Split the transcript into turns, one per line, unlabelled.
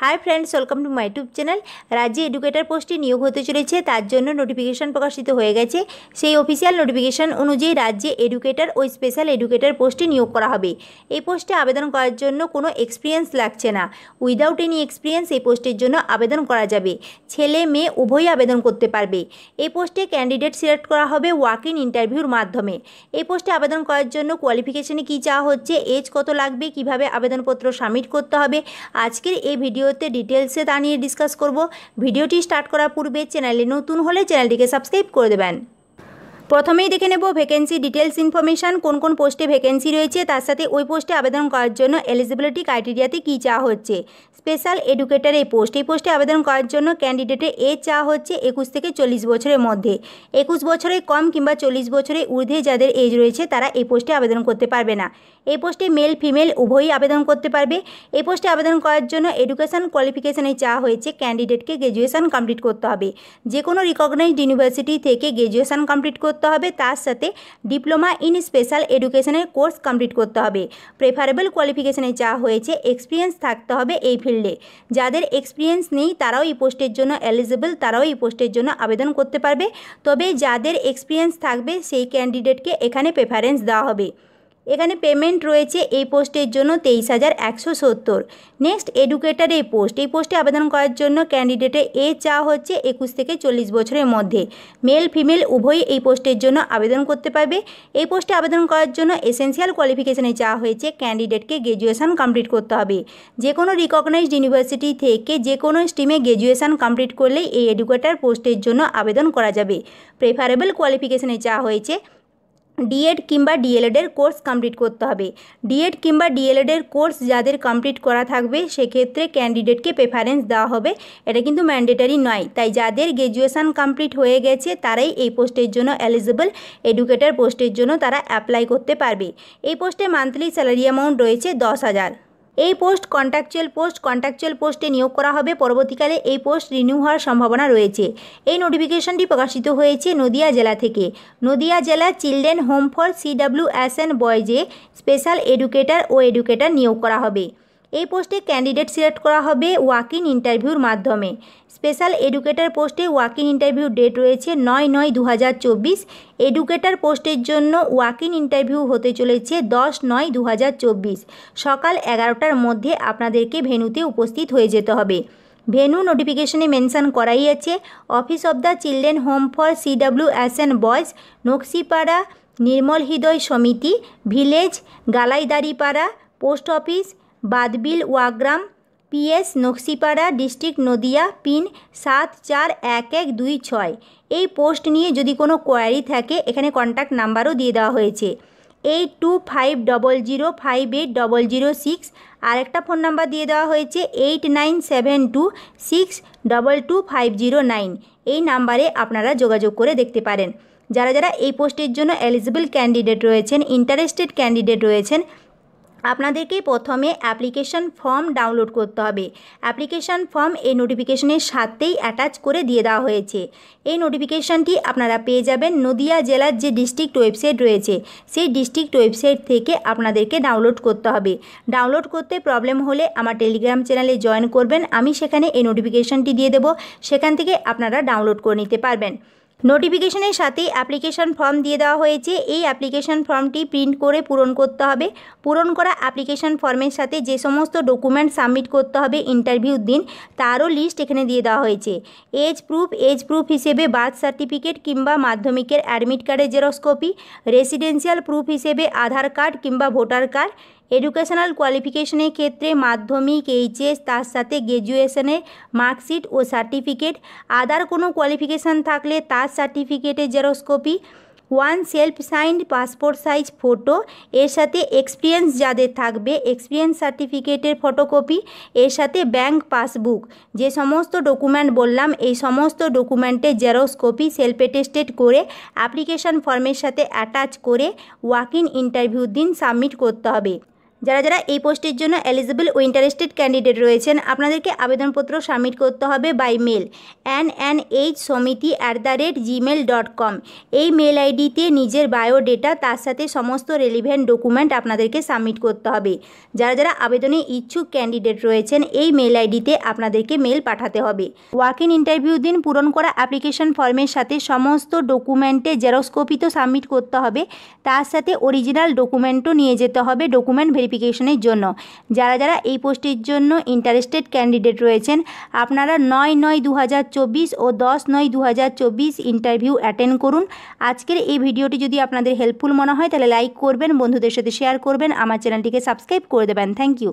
High friends welcome to my YouTube channel. राज्य educator पोस्टे नियोग होते चले तार जन्य नोटिफिकेशन प्रकाशित हो गेছে। সেই অফিসিয়াল নোটিফিকেশন অনুযায়ী রাজ্যে এডুকেটর ও স্পেশাল এডুকেটর পোস্টে নিয়োগ করা হবে। এই পোস্টে আবেদন করার জন্য কোনো এক্সপিরিয়েন্স লাগছে না। উইদাউট এনি এক্সপিরিয়েন্স এই পোস্টের জন্য আবেদন করা যাবে। ছেলে মেয়ে উভয়ই আবেদন করতে পারবে। এই পোস্টে ক্যান্ডিডেট সিলেক্ট করা হবে ওয়াক ইন ইন্টারভিউর মাধ্যমে। এই পোস্টে আবেদন করার জন্য কোয়ালিফিকেশনে কী চাওয়া হচ্ছে, এজ কত লাগবে, কিভাবে আবেদনপত্র সাবমিট করতে হবে, আজকের এই ভিডিওতে ডিটেলসে তা নিয়ে ডিসকাস করব। ভিডিওটি স্টার্ট করার পূর্বে চ্যানেলে নতুন হলে চ্যানেলটিকে সাবস্ক্রাইব করে দেবেন। প্রথমেই দেখে নেব ভ্যাকেন্সি ডিটেলস ইনফরমেশান, কোন কোন পোস্টে ভ্যাকেন্সি রয়েছে, তার সাথে ওই পোস্টে আবেদন করার জন্য এলিজিবিলিটি ক্রাইটেরিয়াতে কী চাওয়া হচ্ছে। স্পেশাল এডুকেটর এই পোস্টে আবেদন করার জন্য ক্যান্ডিডেটের এজ চাওয়া হচ্ছে 21 থেকে 40 বছরের মধ্যে। 21 বছরের কম কিংবা 40 বছরের ঊর্ধ্বে যাদের এজ রয়েছে তারা এই পোস্টে আবেদন করতে পারবে না। এই পোস্টে মেল ফিমেল উভয়ই আবেদন করতে পারবে। এই পোস্টে আবেদন করার জন্য এডুকেশন কোয়ালিফিকেশনে চাওয়া হয়েছে ক্যান্ডিডেটকে গ্র্যাজুয়েশন কমপ্লিট করতে হবে। যে কোনো রিকগনাইজড ইউনিভার্সিটি থেকে গ্র্যাজুয়েশন কমপ্লিট করতে হবে, তার সাথে ডিপ্লোমা ইন স্পেশাল এডুকেশনের কোর্স কমপ্লিট করতে হবে। প্রেফারেবল কোয়ালিফিকেশনে চাওয়া হয়েছে এক্সপিরিয়েন্স থাকতে হবে এই ফিল্ডে। যাদের এক্সপিরিয়েন্স নেই তারাও এই পোস্টের জন্য এলিজিবল, তারাও এই পোস্টের জন্য আবেদন করতে পারবে। তবে যাদের এক্সপিরিয়েন্স থাকবে সেই ক্যান্ডিডেটকে এখানে প্রেফারেন্স দেওয়া হবে। এখানে পেমেন্ট রয়েছে এই পোস্টের জন্য 23,170। নেক্সট এডুকেটর এই পোস্টে আবেদন করার জন্য ক্যান্ডিডেটের এজ চাওয়া হচ্ছে 21 থেকে 40 বছরের মধ্যে। মেল ফিমেল উভয়ই এই পোস্টের জন্য আবেদন করতে পারবে। এই পোস্টে আবেদন করার জন্য এসেনশিয়াল কোয়ালিফিকেশনে চাওয়া হয়েছে ক্যান্ডিডেটকে গ্র্যাজুয়েশন কমপ্লিট করতে হবে। যে কোনো রিকগনাইজড ইউনিভার্সিটি থেকে যে কোনো স্ট্রিমে গ্র্যাজুয়েশন কমপ্লিট করলেই এই এডুকেটর পোস্টের জন্য আবেদন করা যাবে। প্রেফারেবল কোয়ালিফিকেশনে চাওয়া হয়েছে ডিএড কিংবা ডিএলএডের কোর্স কমপ্লিট করতে হবে। ডিএড কিংবা ডিএলএডের কোর্স যাদের কমপ্লিট করা থাকবে সেক্ষেত্রে ক্যান্ডিডেটকে প্রেফারেন্স দেওয়া হবে। এটা কিন্তু ম্যান্ডেটারি নয়, তাই যাদের গ্র্যাজুয়েশন কমপ্লিট হয়ে গেছে তারাই এই পোস্টের জন্য এলিজিবল। এডুকেটর পোস্টের জন্য তারা অ্যাপ্লাই করতে পারবে। এই পোস্টে মান্থলি স্যালারি অ্যামাউন্ট রয়েছে 10,000। এই পোস্ট কন্ট্রাকচুয়াল পোস্টে নিয়োগ করা হবে। পরবর্তীকালে এই পোস্ট রিনিউ হওয়ার সম্ভাবনা রয়েছে। এই নোটিফিকেশনটি প্রকাশিত হয়েছে নদিয়া জেলা থেকে। নদিয়া জেলা চিলড্রেন হোম ফর CWSN বয়েজে স্পেশাল এডুকেটর ও এডুকেটর নিয়োগ করা হবে। এই পোস্টে ক্যান্ডিডেট সিলেক্ট করা হবে ওয়াক ইন ইন্টারভিউর মাধ্যমে। স্পেশাল এডুকেটর পোস্টে ওয়াক ইন ইন্টারভিউ ডেট রয়েছে 9/9/2024। এডুকেটর পোস্টের জন্য ওয়াক ইন ইন্টারভিউ হতে চলেছে 10/9/2024 সকাল 11টার মধ্যে আপনাদেরকে ভেন্যুতে উপস্থিত হয়ে যেতে হবে। ভেন্যু নোটিফিকেশনে মেনশন করাই আছে, office of the children home for CWSN boys, Nakshipara, Nirmal Hriday Samiti, village Galaidaripara, post office Badbil Wagram, PS Nakshipara, district Nadia, pin 741126। এই পোস্ট নিয়ে যদি কোনো কোয়ারি থাকে এখানে কন্ট্যাক্ট নাম্বারও দিয়ে দেওয়া হয়েছে 8250058006। আর একটা ফোন নাম্বার দিয়ে দেওয়া হয়েছে 8972622509। এই নাম্বারে আপনারা যোগাযোগ করে দেখতে পারেন। যারা যারা এই পোস্টের জন্য এলিজিবল ক্যান্ডিডেট রয়েছেন, ইন্টারেস্টেড ক্যান্ডিডেট রয়েছেন, আপনাদেরকে প্রথমে অ্যাপ্লিকেশন ফর্ম ডাউনলোড করতে হবে। অ্যাপ্লিকেশন ফর্ম এই নোটিফিকেশনের সাথেই অ্যাটাচ করে দিয়ে দেওয়া হয়েছে। এই নোটিফিকেশনটি আপনারা পেয়ে যাবেন নদিয়া জেলার যে ডিস্ট্রিক্ট ওয়েবসাইট রয়েছে সেই ডিস্ট্রিক্ট ওয়েবসাইট থেকে আপনাদেরকে ডাউনলোড করতে হবে। ডাউনলোড করতে প্রবলেম হলে আমার টেলিগ্রাম চ্যানেলে জয়েন করবেন, আমি সেখানে এই নোটিফিকেশনটি দিয়ে দেবো, সেখান থেকে আপনারা ডাউনলোড করে নিতে পারবেন। নোটিফিকেশনের সাথেই অ্যাপ্লিকেশন ফর্ম দিয়ে দেওয়া হয়েছে। এই অ্যাপ্লিকেশন ফর্মটি প্রিন্ট করে পূরণ করতে হবে। পূরণ করা অ্যাপ্লিকেশন ফর্মের সাথে যে সমস্ত ডকুমেন্ট সাবমিট করতে হবে ইন্টারভিউর দিন তারও লিস্ট এখানে দিয়ে দেওয়া হয়েছে। এজ প্রুফ হিসেবে বার্থ সার্টিফিকেট কিংবা মাধ্যমিকের অ্যাডমিট কার্ডের জেরক্স কপি, রেসিডেন্সিয়াল প্রুফ হিসেবে আধার কার্ড কিংবা ভোটার কার্ড, এডুকেশনাল কোয়ালিফিকেশনের ক্ষেত্রে মাধ্যমিক, HS, তার সাথে গ্র্যাজুয়েশনের মার্কশিট ও সার্টিফিকেট, আদার কোনো কোয়ালিফিকেশান থাকলে তার সার্টিফিকেটের xerox copy, 1 self signed passport size photo, এর সাথে এক্সপিরিয়েন্স যাদের থাকবে এক্সপিরিয়েন্স সার্টিফিকেটের ফটোকপি, এর সাথে ব্যাংক পাসবুক। যে সমস্ত ডকুমেন্ট বললাম এই সমস্ত ডকুমেন্টের জেরক্স কপি সেলফ অ্যাটেস্টেড করে অ্যাপ্লিকেশন ফর্মের সাথে অ্যাটাচ করে ওয়াক ইন ইন্টারভিউর দিন সাবমিট করতে হবে। যারা যারা এই পোস্টের জন্য এলিজিবল ও ইন্টারেস্টেড ক্যান্ডিডেট রয়েছেন আপনাদেরকে আবেদনপত্র সাবমিট করতে হবে বাই মেল nnhsamiti@gmail.com। এই মেল আইডিতে নিজের বায়োডেটা তার সাথে সমস্ত রেলিভেন্ট ডকুমেন্ট আপনাদেরকে সাবমিট করতে হবে। যারা যারা আবেদনে ইচ্ছুক ক্যান্ডিডেট রয়েছেন এই মেল আইডিতে আপনাদেরকে মেল পাঠাতে হবে। ওয়াক ইন ইন্টারভিউ দিন পূরণ করা অ্যাপ্লিকেশন ফর্মের সাথে সমস্ত ডকুমেন্টে জেরক্স কপি তো সাবমিট করতে হবে, তার সাথে অরিজিনাল ডকুমেন্টও নিয়ে যেতে হবে ডকুমেন্ট ভেরিফিকেশনের জন্য। যারা যারা এই পোস্টের জন্য ইন্টারেস্টেড ক্যান্ডিডেট রয়েছেন আপনারা 9/9/2024 ও 10/9/2024 ইন্টারভিউ অ্যাটেন্ড করুন। আজকের এই ভিডিওটি যদি আপনাদের হেল্পফুল মনে হয় তাহলে লাইক করবেন, বন্ধুদের সাথে শেয়ার করবেন, আমার চ্যানেলটিকে সাবস্ক্রাইব করে দেবেন। Thank you.